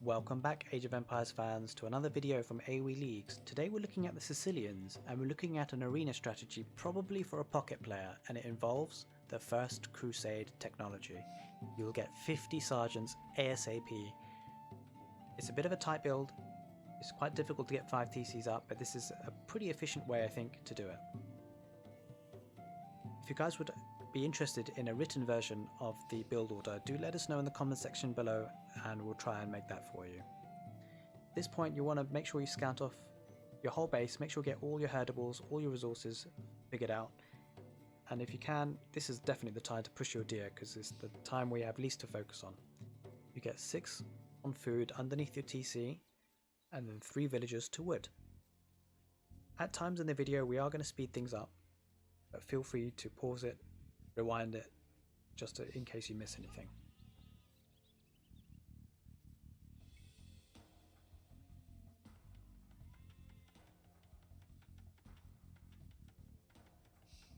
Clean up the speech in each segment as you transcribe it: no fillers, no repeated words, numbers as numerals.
Welcome back Age of Empires fans to another video from AoE Leagues. Today we're looking at the Sicilians and we're looking at an arena strategy probably for a pocket player, and it involves the first Crusade technology. You'll get 50 Serjents ASAP. It's a bit of a tight build, it's quite difficult to get 5 TCs up, but this is a pretty efficient way I think to do it. If you guys would be interested in a written version of the build order, do let us know in the comment section below and we'll try and make that for you. At this point you want to make sure you scout off your whole base, make sure you get all your herdables, all your resources figured out, and if you can, this is definitely the time to push your deer because it's the time we have least to focus on. You get 6 on food underneath your TC and then 3 villagers to wood. At times in the video we are going to speed things up, but feel free to pause it, rewind it, just in case you miss anything.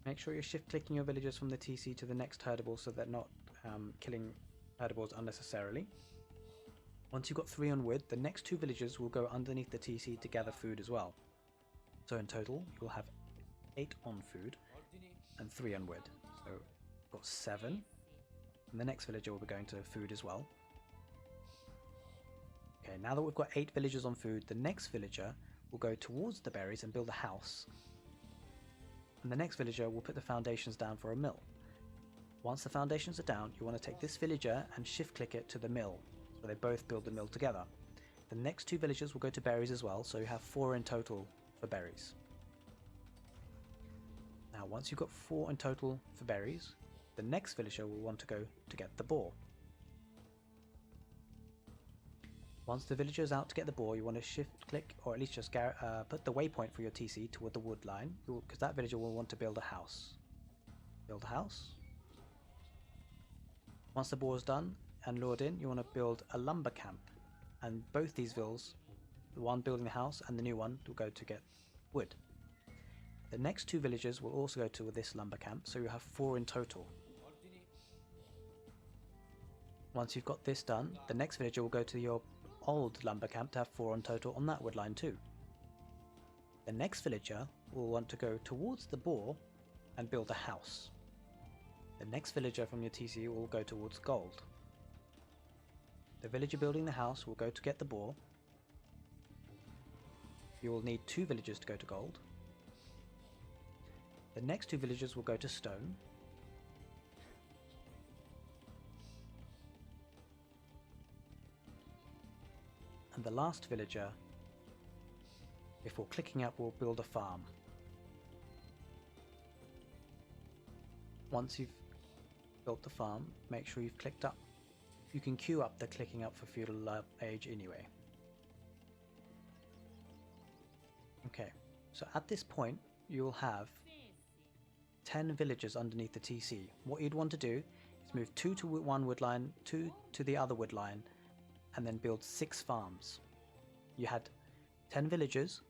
Make sure you're shift clicking your villagers from the TC to the next herdable so they're not killing herdables unnecessarily. Once you've got 3 on wood, the next 2 villagers will go underneath the TC to gather food as well. So in total you'll have 8 on food and 3 on wood. So we've got 7, and the next villager will be going to food as well. Okay, now that we've got 8 villagers on food, the next villager will go towards the berries and build a house. And the next villager will put the foundations down for a mill. Once the foundations are down, you want to take this villager and shift click it to the mill, so they both build the mill together. The next 2 villagers will go to berries as well, so you have 4 in total for berries. Now once you've got 4 in total for berries, the next villager will want to go to get the boar. Once the villager is out to get the boar, you want to shift click, or at least just put the waypoint for your TC toward the wood line, because that villager will want to build a house. Build a house. Once the boar is done and lured in, you want to build a lumber camp, and both these vills, the one building the house and the new one, will go to get wood. The next 2 villagers will also go to this lumber camp, so you have 4 in total. Once you've got this done, the next villager will go to your old lumber camp to have 4 in total on that wood line too. The next villager will want to go towards the boar and build a house. The next villager from your TC will go towards gold. The villager building the house will go to get the boar. You will need 2 villagers to go to gold. The next 2 villagers will go to stone. And the last villager, before clicking up, will build a farm. Once you've built the farm, make sure you've clicked up. You can queue up the clicking up for feudal age anyway. Okay, so at this point you'll have 10 villagers underneath the TC. What you'd want to do is move 2 to one wood line, 2 to the other wood line, and then build 6 farms. You had 10 villagers,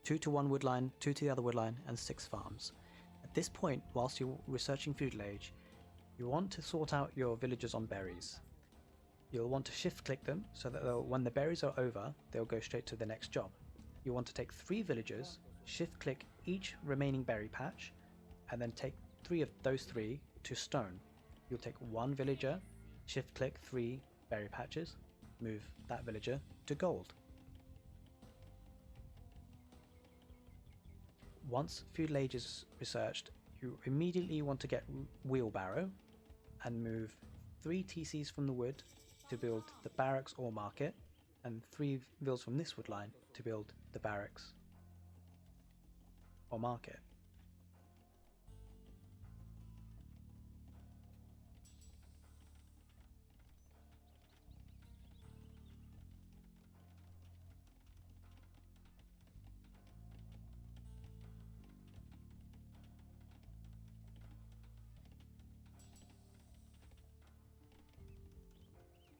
2 to one wood line, 2 to the other wood line, and 6 farms. At this point, whilst you're researching feudal age, you want to sort out your villagers on berries. You'll want to shift click them so that when the berries are over, they'll go straight to the next job. You want to take 3 villagers, shift click each remaining berry patch, and then take 3 of those 3 to stone. You'll take 1 villager, shift click 3 berry patches, move that villager to gold. Once feudal age is researched, you immediately want to get wheelbarrow and move 3 TCs from the wood to build the barracks or market, and 3 vills from this wood line to build the barracks or market.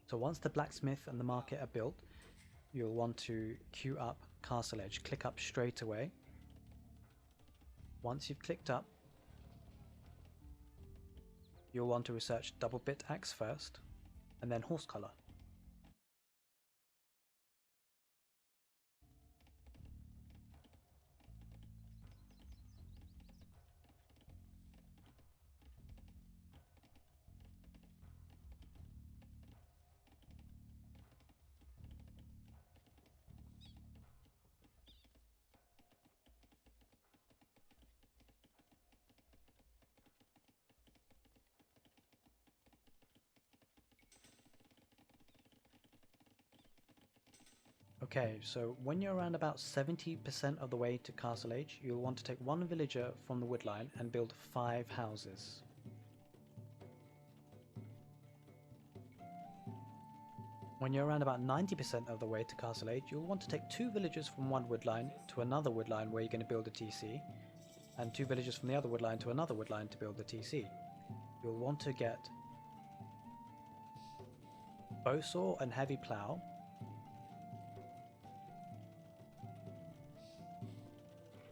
So once the blacksmith and the market are built, you'll want to queue up castle edge, click up straight away. Once you've clicked up, you'll want to research double bit axe first, and then horse collar. Okay, so when you're around about 70% of the way to Castle Age, you'll want to take one villager from the woodline and build 5 houses. When you're around about 90% of the way to Castle Age, you'll want to take 2 villagers from one woodline to another woodline where you're going to build a TC, and 2 villagers from the other woodline to another woodline to build the TC. You'll want to get bowsaw and heavy plough.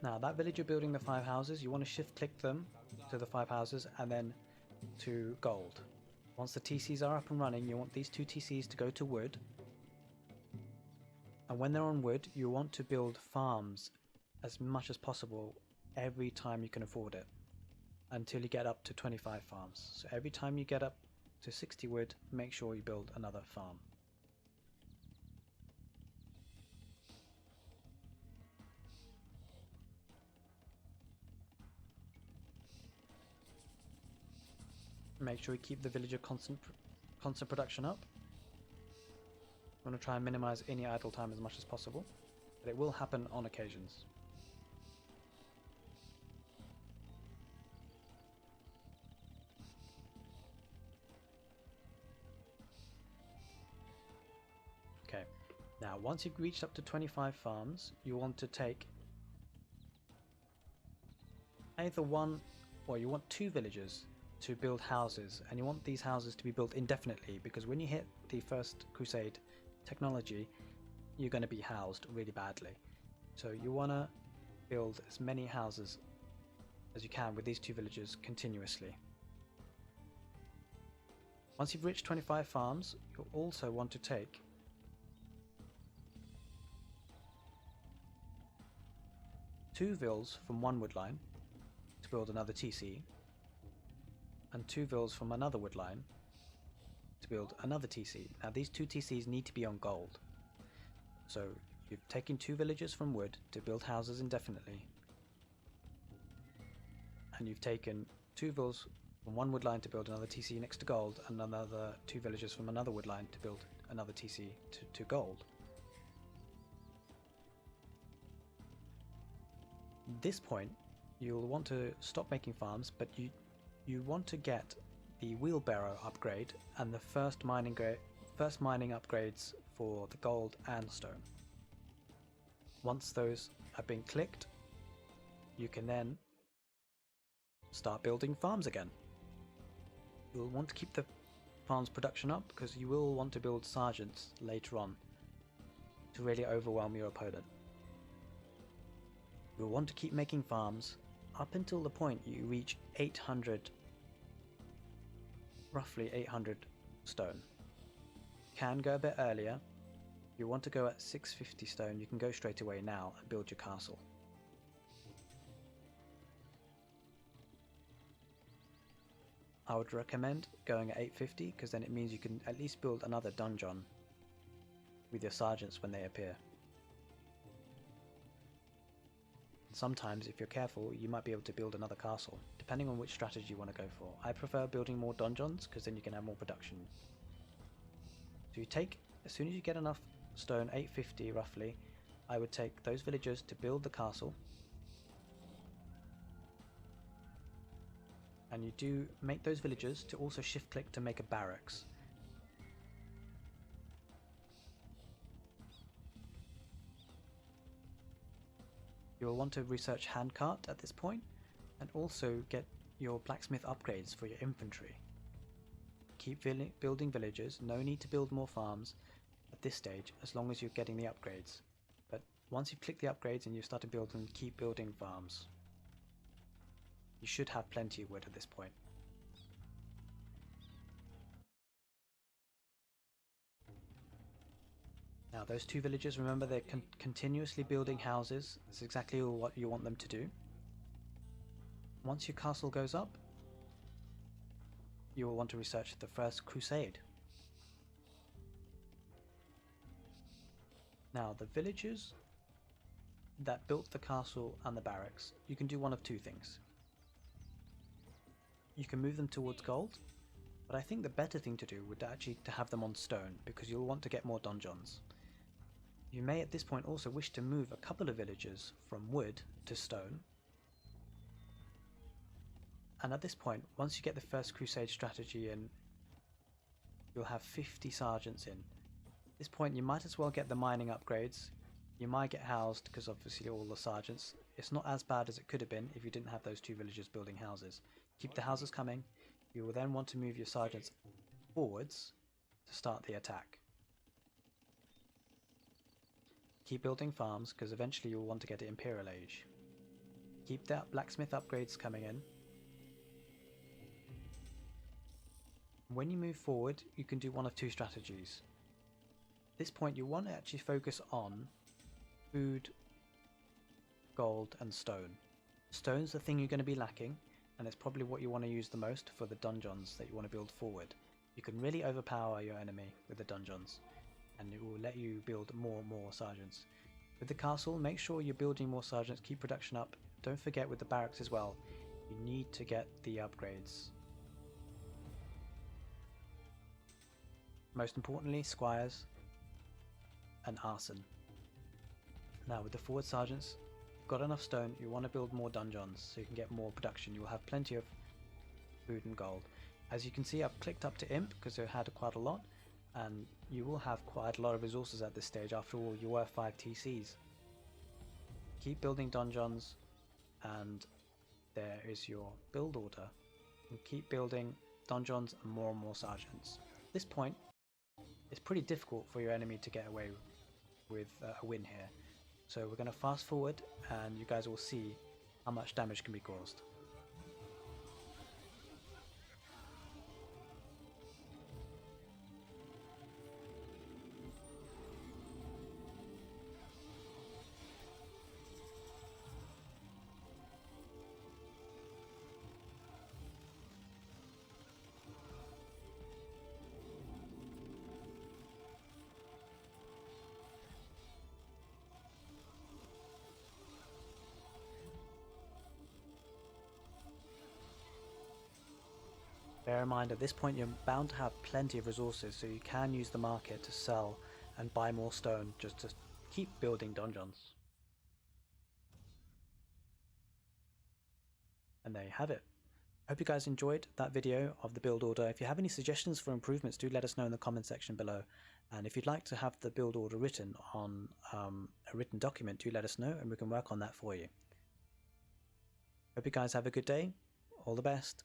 Now that villager building the 5 houses, you want to shift click them to the 5 houses and then to gold. Once the TCs are up and running, you want these 2 TCs to go to wood. And when they're on wood, you want to build farms as much as possible every time you can afford it, until you get up to 25 farms. So every time you get up to 60 wood, make sure you build another farm. Make sure you keep the villager constant production up. I'm going to try and minimize any idle time as much as possible, but it will happen on occasions. Okay, now once you've reached up to 25 farms, you want to take either one, or you want 2 villagers to build houses, and you want these houses to be built indefinitely, because when you hit the first Crusade technology, you're going to be housed really badly. So you want to build as many houses as you can with these 2 villagers continuously. Once you've reached 25 farms, you'll also want to take two vills from one woodline to build another TC, and 2 vills from another woodline to build another TC. Now these 2 TCs need to be on gold. So you've taken 2 villagers from wood to build houses indefinitely, and you've taken 2 vills from one woodline to build another TC next to gold, and another 2 villagers from another woodline to build another TC to gold. At this point, you'll want to stop making farms, but you want to get the wheelbarrow upgrade and the first mining upgrades for the gold and stone. Once those have been clicked, you can then start building farms again. You'll want to keep the farms production up, because you will want to build sergeants later on to really overwhelm your opponent. You'll want to keep making farms up until the point you reach 800, roughly 800 stone. Can go a bit earlier. If you want to go at 650 stone, you can go straight away now and build your castle. I would recommend going at 850, because then it means you can at least build another dungeon with your sergeants when they appear. Sometimes, if you're careful, you might be able to build another castle, depending on which strategy you want to go for. I prefer building more donjons, because then you can have more production. So you take, as soon as you get enough stone, 850 roughly, I would take those villagers to build the castle. And you do make those villagers to also shift click to make a barracks. You'll want to research handcart at this point, and also get your blacksmith upgrades for your infantry. Keep building villagers, no need to build more farms at this stage as long as you're getting the upgrades. But once you've clicked the upgrades and you've started building, keep building farms. You should have plenty of wood at this point. Now those 2 villagers, remember, they're continuously building houses. That's exactly what you want them to do. Once your castle goes up, you will want to research the first Crusade. Now the villagers that built the castle and the barracks, you can do one of 2 things. You can move them towards gold, but I think the better thing to do would actually to have them on stone, because you'll want to get more donjons. You may at this point also wish to move a couple of villagers from wood to stone. And at this point, once you get the first Crusade strategy in, you'll have 50 Serjents in. At this point you might as well get the mining upgrades. You might get housed because obviously all the Serjents. It's not as bad as it could have been if you didn't have those 2 villagers building houses. Keep the houses coming. You will then want to move your Serjents forwards to start the attack. Keep building farms because eventually you'll want to get to Imperial Age. Keep that blacksmith upgrades coming in. When you move forward, you can do one of 2 strategies. At this point you want to actually focus on food, gold and stone. Stone's the thing you're going to be lacking, and it's probably what you want to use the most for the dungeons that you want to build forward. You can really overpower your enemy with the dungeons, and it will let you build more and more Serjents. With the castle, make sure you're building more Serjents, keep production up. Don't forget with the barracks as well, you need to get the upgrades. Most importantly, squires and arson. Now with the forward Serjents, you've got enough stone, you want to build more dungeons so you can get more production. You'll have plenty of food and gold. As you can see, I've clicked up to Imp because I had quite a lot, and you will have quite a lot of resources at this stage. After all, you were 5 TCs. Keep building dungeons, and there is your build order. And keep building dungeons and more Serjents. At this point, it's pretty difficult for your enemy to get away with a win here. So we're going to fast forward and you guys will see how much damage can be caused. Bear in mind at this point you're bound to have plenty of resources, so you can use the market to sell and buy more stone just to keep building dungeons. And there you have it. Hope you guys enjoyed that video of the build order. If you have any suggestions for improvements, do let us know in the comment section below. And if you'd like to have the build order written on a written document, do let us know and we can work on that for you. Hope you guys have a good day. All the best.